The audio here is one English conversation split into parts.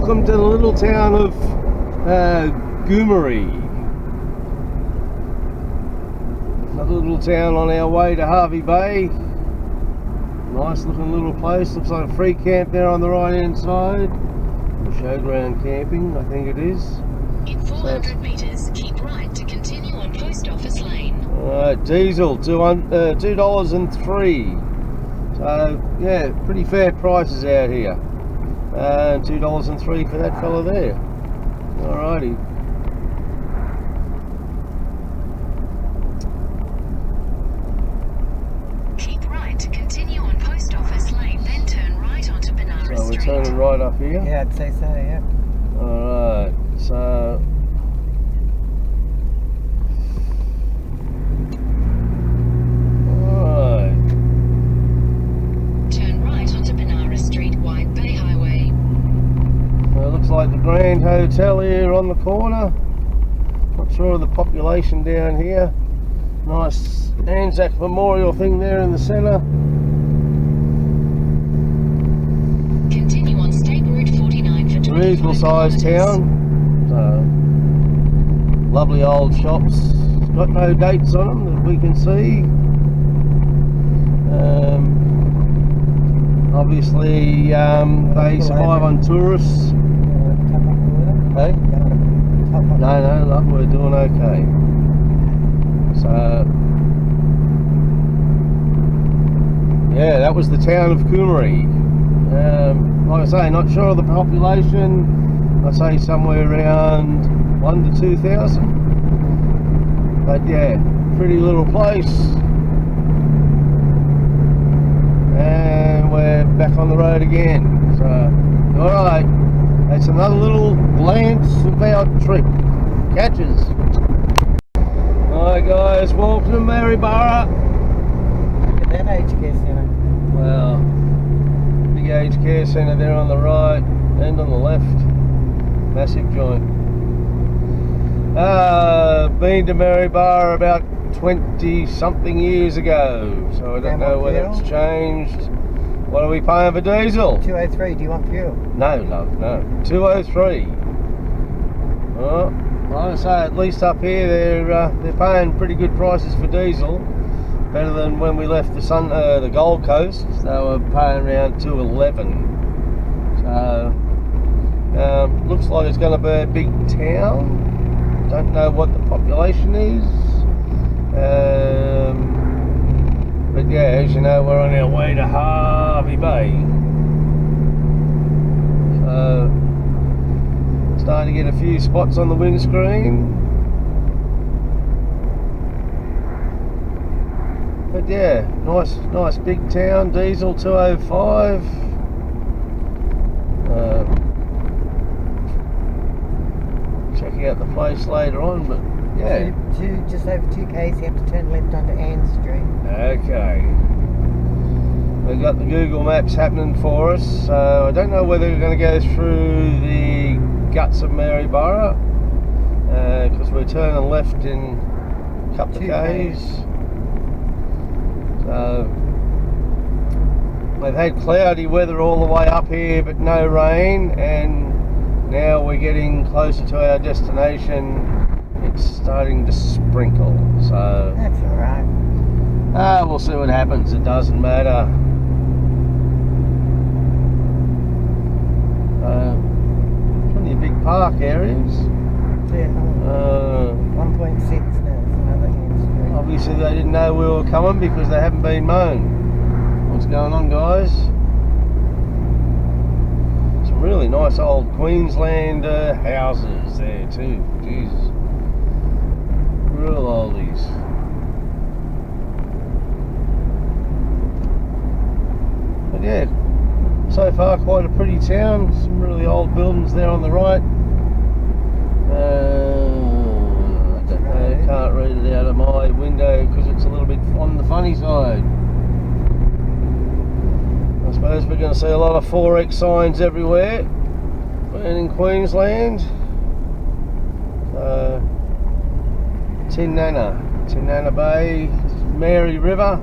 welcome to the little town of Goomery. Another little town on our way to Harvey Bay. Nice looking little place, looks like a free camp there on the right hand side. Or showground camping, I think it is. In 400 metres, keep right to continue on Post Office Lane. Alright, diesel, $2.03. So, yeah, pretty fair prices out here. And $2.03 for that fella there. Alrighty. Keep right to continue on Post Office Lane, then turn right onto Benares So we're Street. turning right up here. Yeah, I'd say so, yeah. Alright, so Turn right onto Benares Street, White Bay Highway. it looks like the Grand Hotel here on the corner. Not sure of the population down here. Nice Anzac Memorial thing there in the centre. Continue on State Route 49 for 25 Reasonable sized kilometres. town. Lovely old shops. It's got no dates on them that we can see. Obviously, they survive on tourists. Hey? No, love, we're doing okay. So, yeah, that was the town of Goomery. Like I say, not sure of the population. I'd say somewhere around 1 to 2,000. But yeah, pretty little place. And we're back on the road again. So, alright, that's another little glance of our trip. Catches. Alright guys, welcome to Maryborough. Look at that aged care centre. Well, big aged care centre there on the right and on the left. Massive joint. Been to Maryborough about 20 something years ago, so I don't know whether it's changed. What are we paying for diesel? 203, do you want fuel? No, love, no. 203. Well, like I say, at least up here they're paying pretty good prices for diesel. Better than when we left the Gold Coast. They were paying around 211. So looks like it's going to be a big town. Don't know what the population is. But yeah, as you know, we're on our way to Harvey Bay. So starting to get a few spots on the windscreen. But yeah, nice big town. Diesel 205. Checking out the place later on, but yeah. Just over 2 k's, you have to turn left onto Ann Street. Okay. We've got the Google Maps happening for us. So I don't know whether we're going to go through the guts of Maryborough, because we're turning left in a couple of k's. So we've had cloudy weather all the way up here, but no rain, and now we're getting closer to our destination. It's starting to sprinkle, so That's alright. we'll see what happens. It doesn't matter. Plenty of big park areas. Yeah, 1.6 now, it's another Ann Street. Obviously they didn't know we were coming because they haven't been mown. What's going on, guys? Some really nice old Queensland houses there too. Jesus. Real oldies. But yeah, so far quite a pretty town. Some really old buildings there on the right. I don't know, can't read it out of my window because it's a little bit on the funny side. I suppose we're going to see a lot of 4X signs everywhere in Queensland. Tinana Bay, Mary River,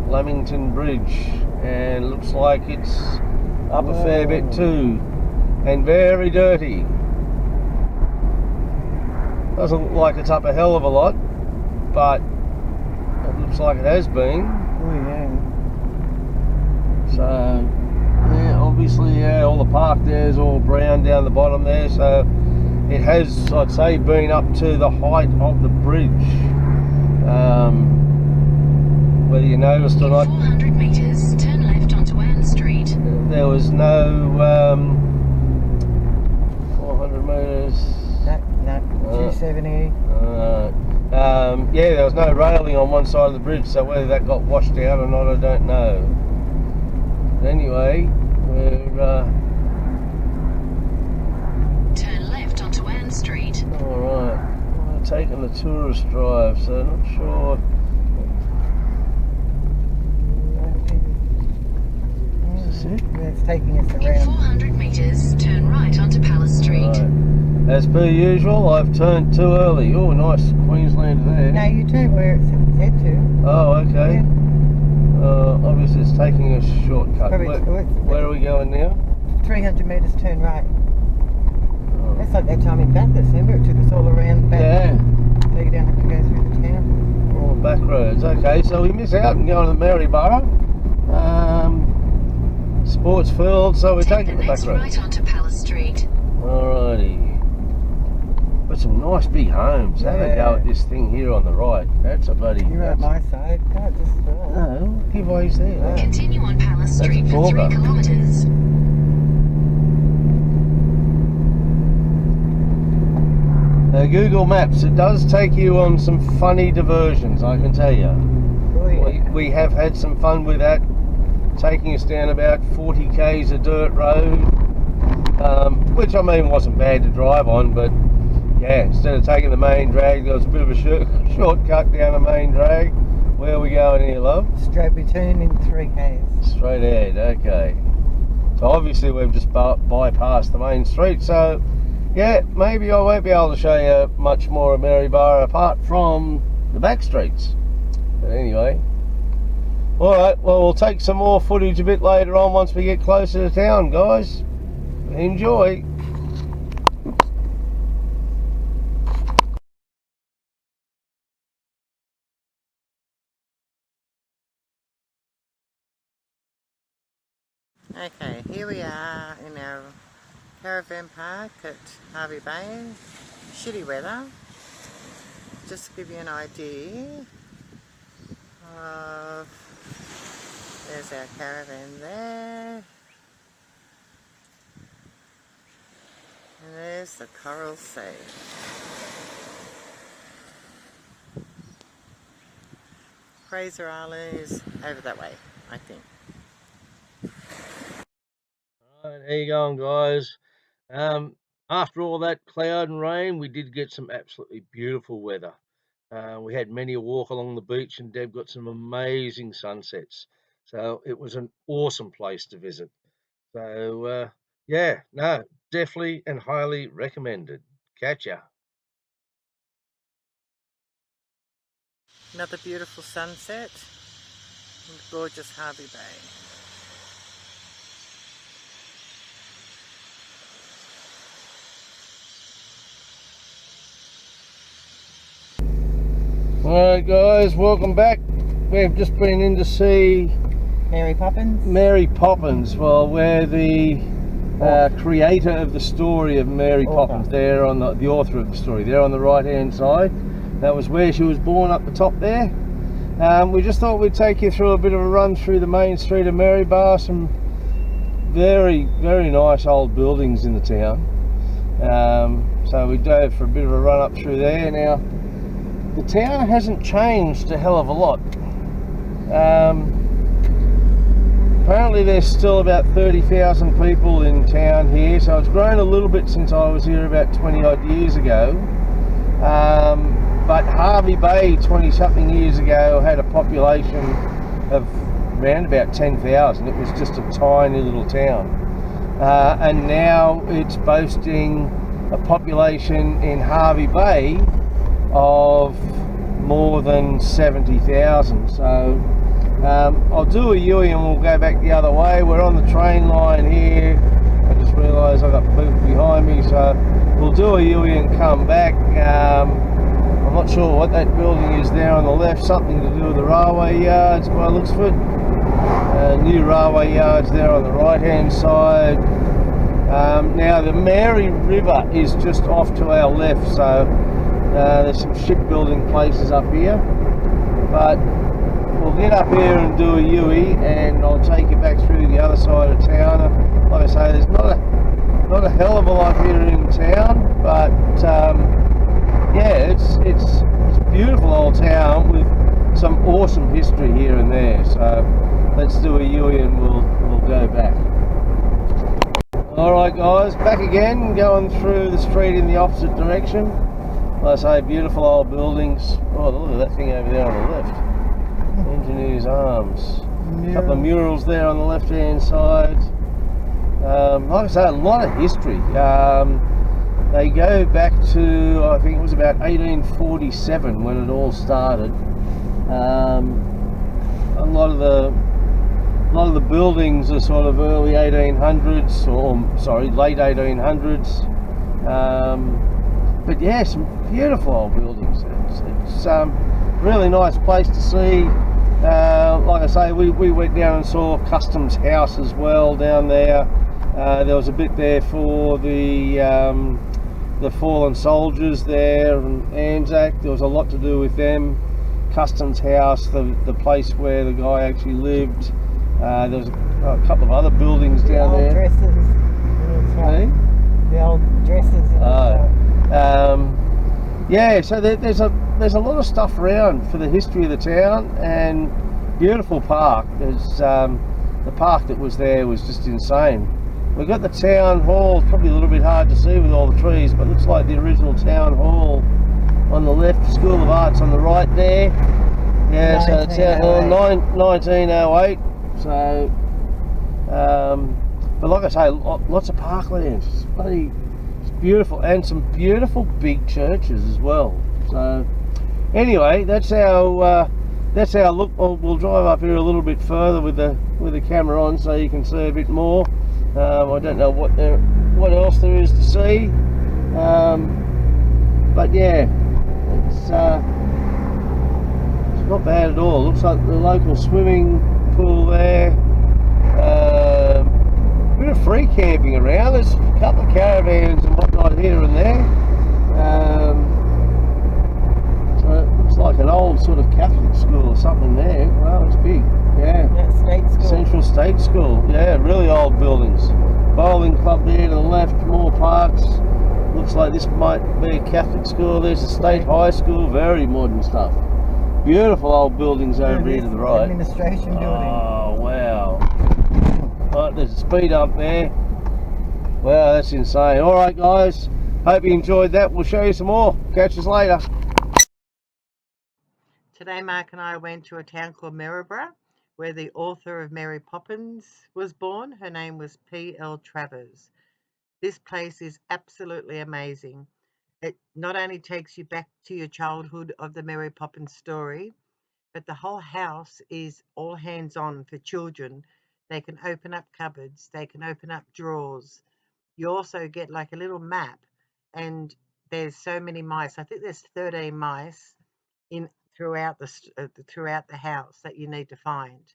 Lamington Bridge, and looks like it's up a fair bit too. and very dirty. Doesn't look like it's up a hell of a lot, but it looks like it has been. Oh yeah. So yeah, obviously, yeah, all the park there is all brown down the bottom there, so it has, I'd say, been up to the height of the bridge. Whether you noticed or not, 400 metres, turn left onto Ann Street. there was no 400 metres. No, 270. Yeah, there was no railing on one side of the bridge, so whether that got washed out or not, I don't know. But anyway, we're Turn left onto Ann Street. alright. We're taking the tourist drive, so not sure. Is this it? It's taking us In around. 400 metres, turn right onto Palace Street. Right. As per usual, I've turned too early. Oh, nice Queenslander there. No, you turn where it's said to. Oh, okay. Yeah. Obviously it's taking a shortcut. Probably Where are we going now? 300 metres, turn right. Oh. That's like that time in Bathurst, remember? It took us all around back. Yeah, So you don't have to go through the town. all back roads. Okay, so we miss out and going to the Maryborough. Sports field, so we're Take taking the the back next roads. right onto Palace Street. Alrighty. But some nice big homes. Have a go at this thing here on the right. That's a bloody... You're at my side. God, just No, give ways there. Continue on Palace That's Street for 3 Corba. kilometres. Google Maps, it does take you on some funny diversions, I can tell you. Oh, yeah. We have had some fun with that, taking us down about 40 k's of dirt road, which I mean wasn't bad to drive on, but yeah, instead of taking the main drag, there was a bit of a shortcut down the main drag. Where are we going here, love? Straight return in 3 k's. Straight ahead, okay. So obviously we've just bypassed the main street, so yeah, maybe I won't be able to show you much more of Maryborough apart from the back streets. But anyway, alright, well we'll take some more footage a bit later on once we get closer to town, guys. Enjoy. Okay, here we are in our caravan park at Harvey Bay. Shitty weather. Just to give you an idea of, there's our caravan there. And there's the Coral Sea. Fraser Island is over that way, I think. Right, how you going, guys? After all that cloud and rain, we did get some absolutely beautiful weather. We had many a walk along the beach, and Deb got some amazing sunsets. So it was an awesome place to visit. So yeah, no, definitely and highly recommended. Catch ya. Another beautiful sunset in gorgeous Harvey Bay. Alright guys, welcome back. We've just been in to see Mary Poppins. Mary Poppins. Well, we're the creator of the story of Mary Poppins. There on the author of the story, there on the right hand side. That was where she was born, up the top there. We just thought we'd take you through a bit of a run through the main street of Maryborough. Some very, very nice old buildings in the town. So we dove for a bit of a run up through there. Now, the town hasn't changed a hell of a lot. Apparently there's still about 30,000 people in town here, so it's grown a little bit since I was here about 20 odd years ago. But Harvey Bay 20 something years ago had a population of around about 10,000. It was just a tiny little town. And now it's boasting a population in Harvey Bay of more than 70,000. So I'll do a U-turn and we'll go back the other way. We're on the train line here. I just realised I've got so we'll do a U-E and come back. I'm not sure what that building is there on the left, something to do with the railway yards by looks of it. New railway yards there on the right hand side. Now the Mary River is just off to our left, so there's some shipbuilding places up here, but we'll get up here and do a U-E and I'll take you back through the other side of town. Like I say, there's not a hell of a lot here in town, but yeah, it's beautiful old town with some awesome history here and there. So let's do a U-E and we'll go back. Alright guys, back again, going through the street in the opposite direction. Like I say, beautiful old buildings. Oh, look at that thing over there on the left. Engineers Arms. A couple of murals there on the left hand side. Like I say, a lot of history. They go back to, I think it was about 1847 when it all started. A lot of the buildings are sort of early 1800s, or sorry, late 1800s. But yeah, some beautiful old buildings. It's really nice place to see. Like I say, we went down and saw Customs House as well down there. There was a bit there for the fallen soldiers there and Anzac. There was a lot to do with them. Customs House, the place where the guy actually lived. There was a couple of other buildings down there. Dresses the old dresses. Yeah, so there's a lot of stuff around for the history of the town, and beautiful park. There's the park that was there was just insane. We've got the town hall. It's probably a little bit hard to see with all the trees, but it looks like the original town hall on the left. School of Arts on the right there. Yeah, so the town hall 1908. So, but like I say, lots of parklands. It's beautiful, and some beautiful big churches as well. So, anyway, that's our look. We'll drive up here a little bit further with the camera on, so you can see a bit more. I don't know what else there is to see, but yeah, it's not bad at all. Looks like the local swimming pool there. Bit of free camping around. There's a couple of caravans and whatnot here and there. So it looks like an old sort of Catholic school or something there. Wow, it's big. Yeah. That's state school. Central State School. Yeah, really old buildings. Bowling club there to the left. More parks. Looks like this might be a Catholic school. There's a state high school. Very modern stuff. Beautiful old buildings over here to the right. Administration building. Oh, wow. Right, there's a speed up there. Wow, that's insane. Alright guys, hope you enjoyed that. We'll show you some more. Catch us later. Today Mark and I went to a town called Maryborough, where the author of Mary Poppins was born. Her name was P.L. Travers. This place is absolutely amazing. It not only takes you back to your childhood of the Mary Poppins story, but the whole house is all hands-on for children. They can open up cupboards, they can open up drawers. You also get like a little map, and there's so many mice. I think there's 13 mice throughout the house that you need to find.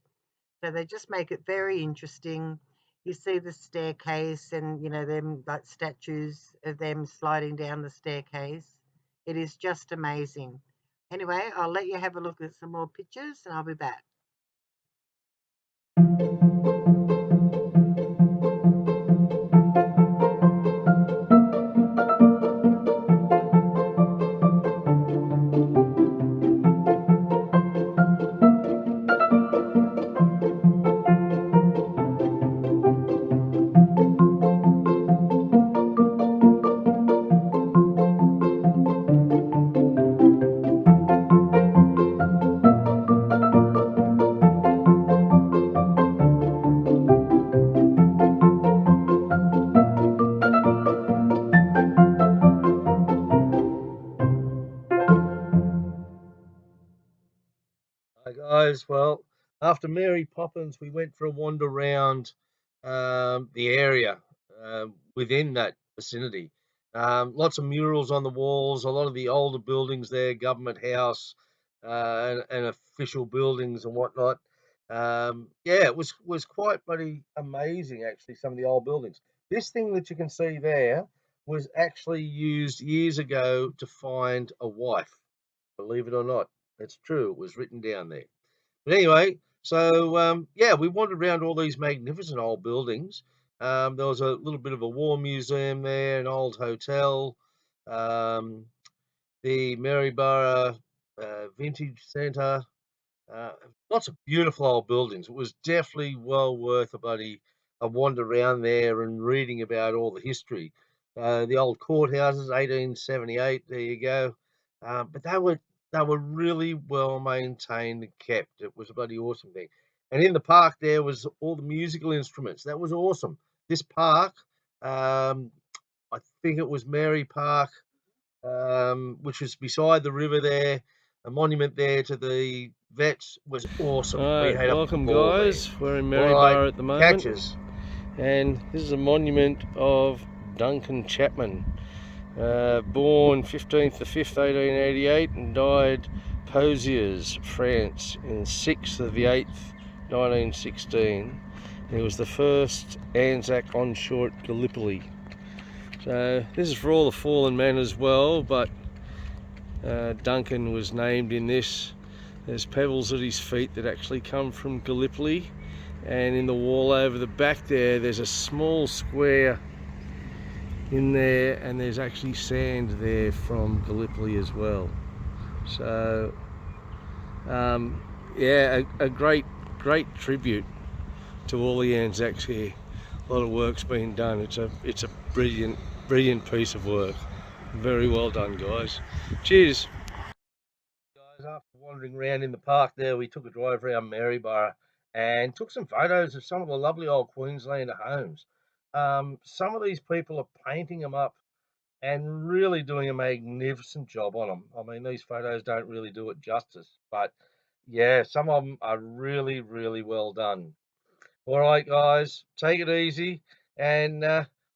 So they just make it very interesting. You see the staircase, and them like statues of them sliding down the staircase. It is just amazing. Anyway, I'll let you have a look at some more pictures and I'll be back. Hi guys, well, after Mary Poppins we went for a wander around the area within that vicinity. Lots of murals on the walls, a lot of the older buildings there, Government House, and official buildings and whatnot. Yeah, it was quite bloody amazing, actually, some of the old buildings. This thing that you can see there was actually used years ago to find a wife, believe it or not. It's true, it was written down there. But anyway, so yeah, we wandered around all these magnificent old buildings. There was a little bit of a war museum there, an old hotel, um, the Maryborough Vintage Centre, uh, lots of beautiful old buildings. It was definitely well worth a wander around there and reading about all the history. The old courthouses, 1878. There you go. But they were really well maintained and kept. It was a bloody awesome thing. And in the park there was all the musical instruments. That was awesome. This park, um, I think it was Mary Park, which was beside the river there. A monument there to the vets was awesome. We had a Welcome ball guys, there. we're in All Maryborough right, at the moment, catches. and this is a monument of Duncan Chapman, born 15th the 5th 1888 and died Pozières, France, in 6th of the 8th 1916. He was the first Anzac on shore at Gallipoli. So this is for all the fallen men as well, but Duncan was named in this. There's pebbles at his feet that actually come from Gallipoli, and in the wall over the back there's a small square in there, and there's actually sand there from Gallipoli as well. So yeah, a great tribute to all the Anzacs here. A lot of work's been done. It's a brilliant piece of work. Very well done, guys. Cheers. Guys, after wandering around in the park there, we took a drive around Maryborough and took some photos of some of the lovely old Queenslander homes. Some of these people are painting them up and really doing a magnificent job on them. I mean, these photos don't really do it justice, but yeah, some of them are really, really well done. All right, guys, take it easy, and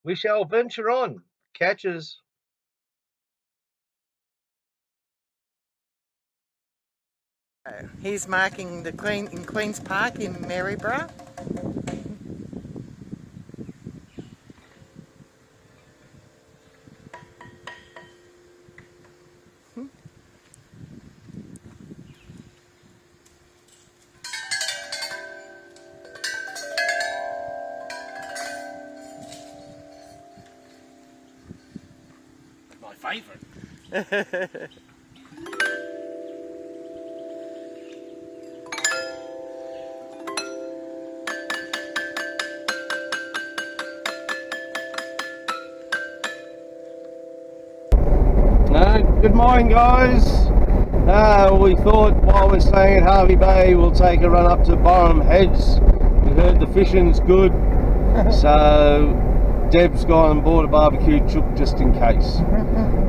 we shall venture on. Catches. He's marking the Queen's Park in Maryborough. My favourite. Good morning, guys. We thought while we're staying at Harvey Bay, we'll take a run up to Borum Heads. We heard the fishing's good, so Deb's gone and bought a barbecue chook just in case.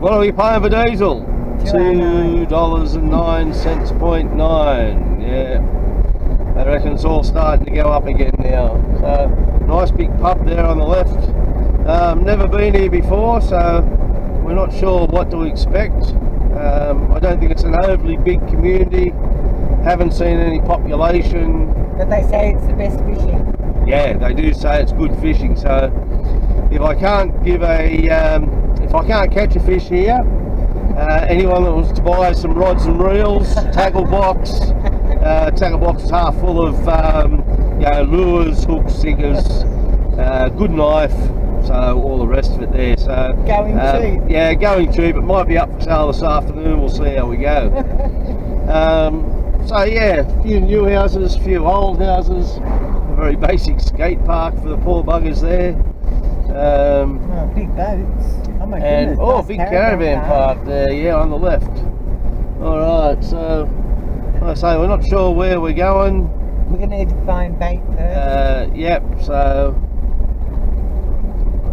What are we paying for diesel? $2.09.9. Yeah, I reckon it's all starting to go up again now. So nice big pub there on the left. Never been here before, so we're not sure what to expect. I don't think it's an overly big community. Haven't seen any population. But they say it's the best fishing. Yeah, they do say it's good fishing. So if I can't catch a fish here, anyone that wants to buy some rods and reels, tackle box is half full of lures, hooks, sinkers, good knife. So all the rest of it there. So Going cheap. Yeah, going cheap. It might be up for sale this afternoon. We'll see how we go. So yeah, a few new houses, a few old houses. A very basic skate park for the poor buggers there. Big boats. Oh my And goodness. Nice big caravan park there. Yeah, on the left. All right. So like I say, we're not sure where we're going. We're going to need to find bait first. Yep. So.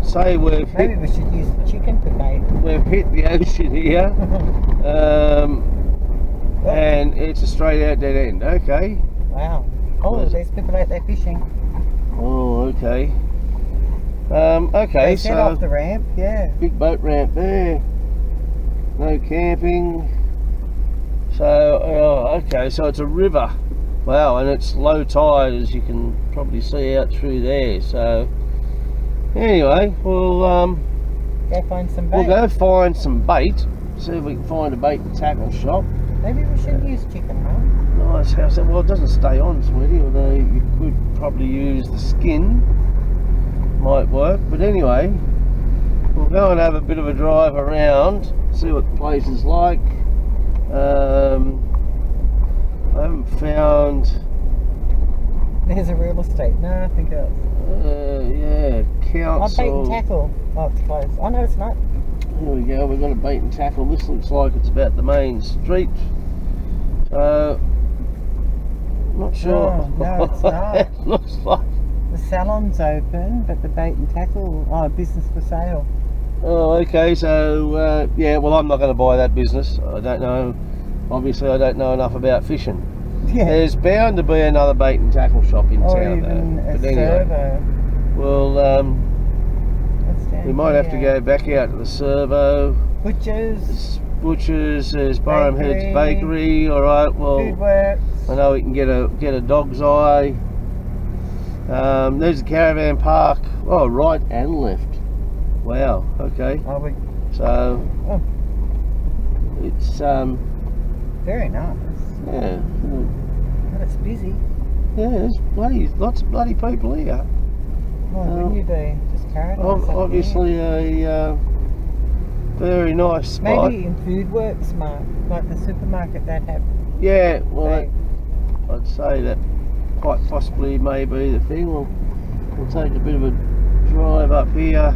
Say Maybe we should use the chicken for bait. we've hit the ocean here, and it's a straight out dead end. Okay. Wow. Oh, there's people out there fishing. Oh, okay. Okay, They set off the ramp, yeah. big boat ramp there. No camping. So, okay, so it's a river. Wow, and it's low tide, as you can probably see out through there. So, anyway, Go find some bait. we'll go find some bait. See if we can find a bait and tackle shop. Maybe we should use chicken, huh? Nice house. Well, it doesn't stay on, sweetie, although you could probably use the skin. Might work, but anyway, we'll go and have a bit of a drive around, see what the place is like. I haven't found. There's a real estate. No, nothing else. Yeah, Oh, bait and council. tackle. Oh, it's closed. Oh, no, it's not. Here we go. We've got a bait and tackle. This looks like it's about the main street. Not sure. Oh, no, it's not. It looks like. The salon's open, but the bait and tackle, business for sale. Oh, okay. So yeah. Well, I'm not going to buy that business. I don't know. Obviously, I don't know enough about fishing. Yeah. There's bound to be another bait and tackle shop in Or town, even though. a But anyway, servo. well, That's down we might have to here. go back out to the servo. Butchers, Butchers, there's Barham Head's Bakery. Bakery. All right. Well, Food Works. I know we can get a dog's eye. There's a caravan park. Oh, right and left. Wow. Okay. So Oh, it's very nice. yeah. But it's busy. Yeah, there's lots of bloody people here. Why wouldn't you be? Just paradise. up here. Obviously a very nice spot. Maybe in Food Works, Mark, like the supermarket that have. Yeah, well, Right. I'd say that quite possibly may be the thing. We'll take a bit of a drive up here,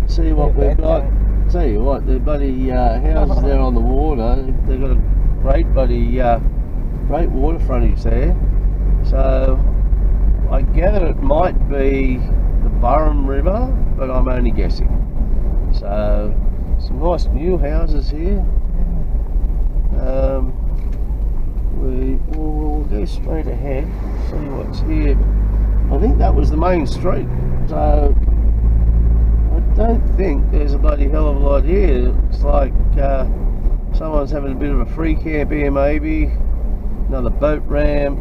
see what Yeah, we've got. okay. Tell you what, the bloody houses there on the water, they've got a great great water frontage there. So I gather it might be the Burham River, but I'm only guessing. So some nice new houses here. We'll go straight ahead, see what's here. I think that was the main street, so I don't think there's a bloody hell of a lot here. It's like someone's having a bit of a free camp here, maybe. Another boat ramp,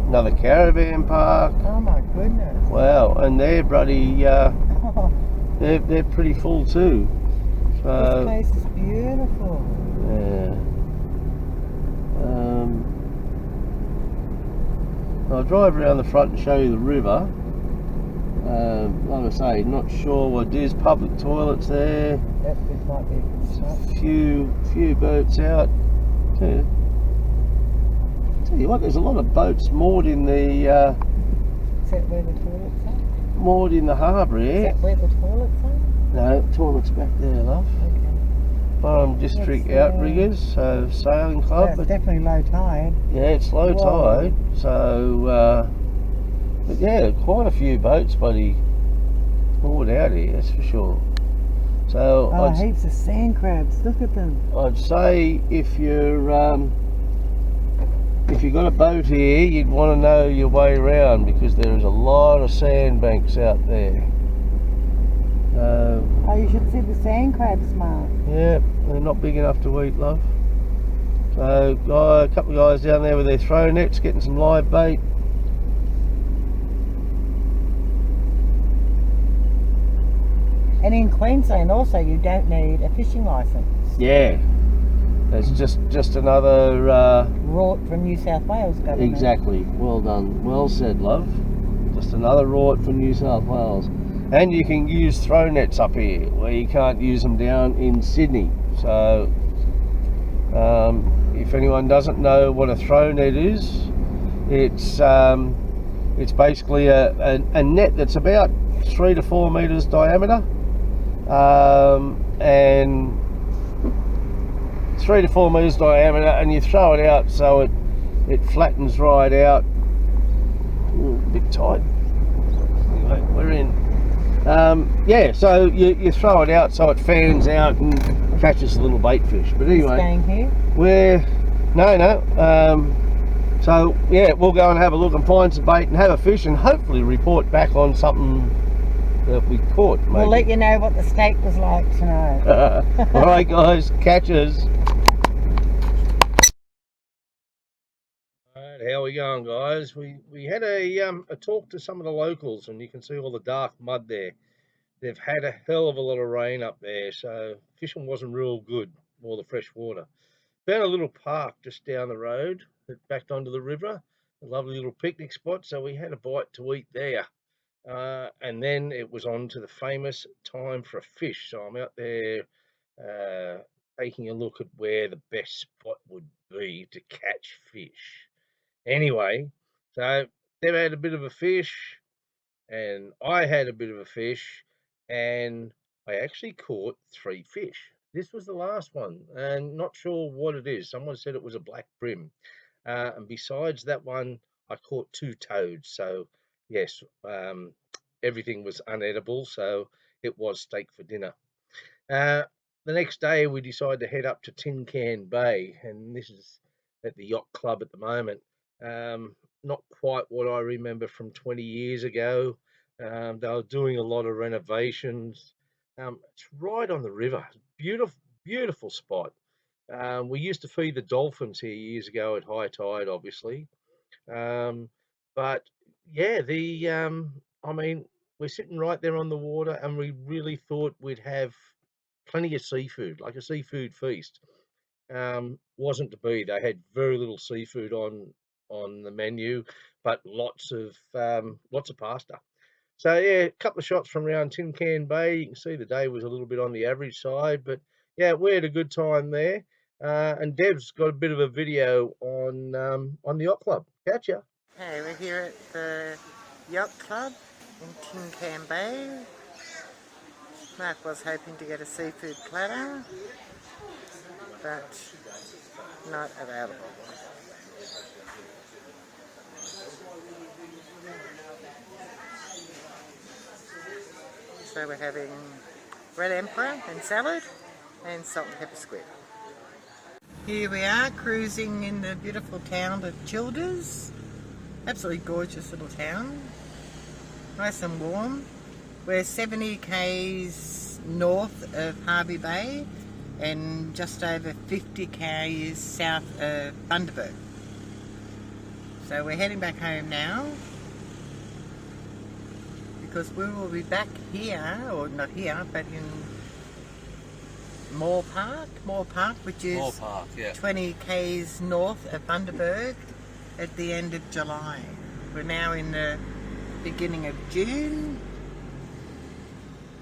another caravan park. Oh my goodness. Wow, and they're bloody they're pretty full too. This So place is beautiful. yeah. I'll drive around the front and show you the river. Like I say, not sure what it is. Public toilets there. That bit might be a good start. Few boats out. Tell you what, there's a lot of boats moored in the Is that where the toilets are? harbour Is here. that where the toilets are? No, toilets back there, love. Okay. Barham District That's, Outriggers, so sailing club. That's But definitely low tide. yeah, it's low Whoa. tide, so but yeah, quite a few boats, buddy, moored out here. That's for sure. So Oh, heaps of sand crabs. Look at them. I'd say if you've got a boat here, you'd want to know your way around because there is a lot of sandbanks out there. Oh, you should see the sand crabs, Mark. Yeah, they're not big enough to eat, love. So a couple of guys down there with their throw nets, getting some live bait. And in Queensland also you don't need a fishing licence. Yeah, it's just another. Wrought from New South Wales government. Exactly. Well done. Well said, love. Just another rort from New South Wales. And you can use throw nets up here where you can't use them down in Sydney. So if anyone doesn't know what a throw net is, it's basically a net that's about 3 to 4 meters diameter, and 3 to 4 meters diameter, and you throw it out so it flattens right out. Ooh, a bit tight. Anyway, we're in. Yeah, so you throw it out so it fans out and catches a little bait fish. But anyway, Staying here. so yeah, we'll go and have a look and find some bait and have a fish and hopefully report back on something that we caught. Maybe. We'll let you know what the steak was like tonight. All right, guys, catch us. All right, how we going, guys? We had a talk to some of the locals, and you can see all the dark mud there. They've had a hell of a lot of rain up there, so fishing wasn't real good, all the fresh water. Found a little park just down the road that backed onto the river, a lovely little picnic spot, so we had a bite to eat there. And then it was on to the famous time for a fish. So I'm out there taking a look at where the best spot would be to catch fish. Anyway, so they've had a bit of a fish, and I had a bit of a fish, and I actually caught 3 fish. This was the last one, and not sure what it is. Someone said it was a black brim. And besides that one, I caught 2 toads. So, yes, everything was unedible, so it was steak for dinner. The next day, we decided to head up to Tin Can Bay, and this is at the yacht club at the moment. Not quite what I remember from 20 years ago. They were doing a lot of renovations. It's right on the river. Beautiful, beautiful spot. We used to feed the dolphins here years ago at high tide, obviously. But yeah, I mean, we're sitting right there on the water, and we really thought we'd have plenty of seafood, like a seafood feast. Wasn't to be. They had very little seafood on the menu, but lots of pasta. So yeah, a couple of shots from around Tin Can Bay. You can see the day was a little bit on the average side, but yeah, we had a good time there. And Deb's got a bit of a video on the yacht club. Catch ya. Okay, we're here at the yacht club in Tin Can Bay. Mark was hoping to get a seafood platter, but not available. So we're having red emperor and salad and salt and pepper squid. Here we are cruising in the beautiful town of Childers. Absolutely gorgeous little town. Nice and warm. We're 70 k's north of Harvey Bay and just over 50 k's south of Bundaberg. So we're heading back home now, because we will be back here, or not here, but in Moore Park, which is 20 k's north of Bundaberg at the end of July. We're now in the beginning of June,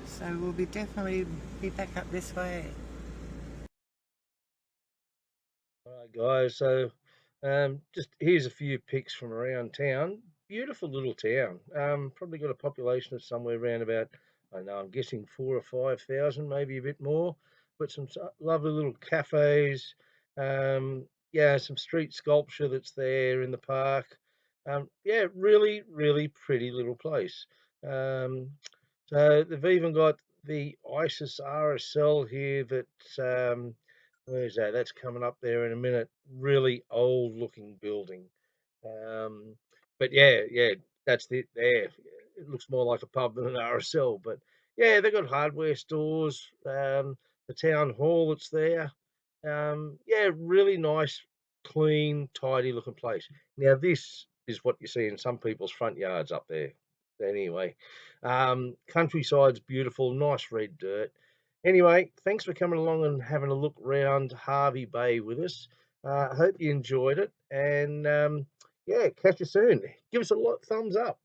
so we'll definitely be back up this way. Alright guys, so just here's a few pics from around town. Beautiful little town. Probably got a population of somewhere around about, I don't know, I'm guessing 4,000 or 5,000, maybe a bit more. But some lovely little cafes. Yeah, some street sculpture that's there in the park. Yeah, really, really pretty little place. So they've even got the ISIS RSL here that, where's that? That's coming up there in a minute. Really old looking building. But yeah, that's it there. It looks more like a pub than an RSL, but yeah, they've got hardware stores, the town hall that's there. Yeah, really nice, clean, tidy looking place. Now this is what you see in some people's front yards up there. Anyway, countryside's beautiful, nice red dirt. Anyway, thanks for coming along and having a look round Harvey Bay with us. Hope you enjoyed it, and yeah, catch you soon. Give us a thumbs up.